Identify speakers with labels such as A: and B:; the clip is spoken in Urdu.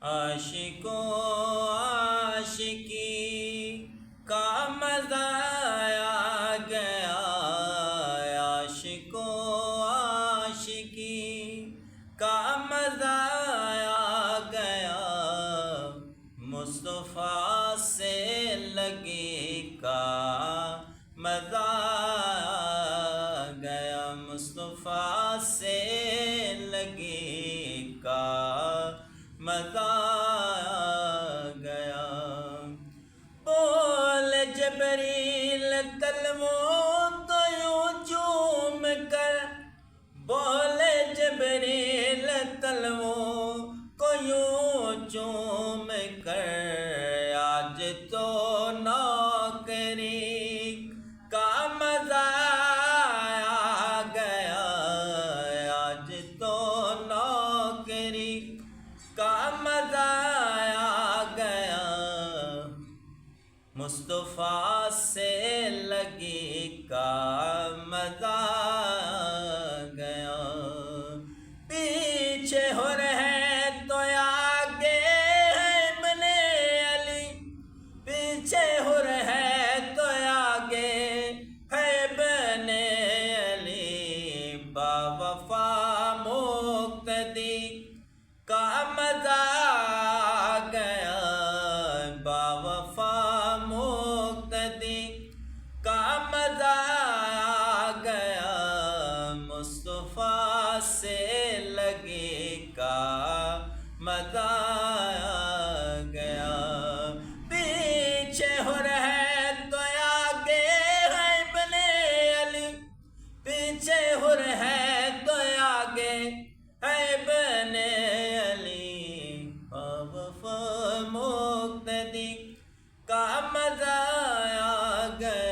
A: عاشقوں عاشقی کا مزہ آ گیا، عاشقوں عاشقی کا مزہ آ گیا، مصطفیٰ سے لگے کا مزہ آ گیا، مصطفیٰ سے لگے کا مزہ آ گیا۔ بول جبریل تلووں تو یوں چوم کر، بول جبریل تلووں کو یوں چوم کر، آج تو نوکری کا مزہ آ گیا، آج تو نوکری کا مزہ آ گیا، مصطفیٰ سے لگے کا مزہ آ گیا۔ پیچھے ہو رہے تو آگے ہے ابن علی، پیچھے ہو رہے تو آگے ہے ابن علی، باوفا مقتدی کا مزہ آ گیا، باوفا مقتدی کا مزہ آ گیا، مصطفیٰ سے لگے کا مزہ آ گیا۔ پیچھے ہو رہے تو آگے ہے ابن علی، پیچھے ہو رہے تو آگے ہے ابن علی، باوفا مقتدی کا مزہ آ گیا۔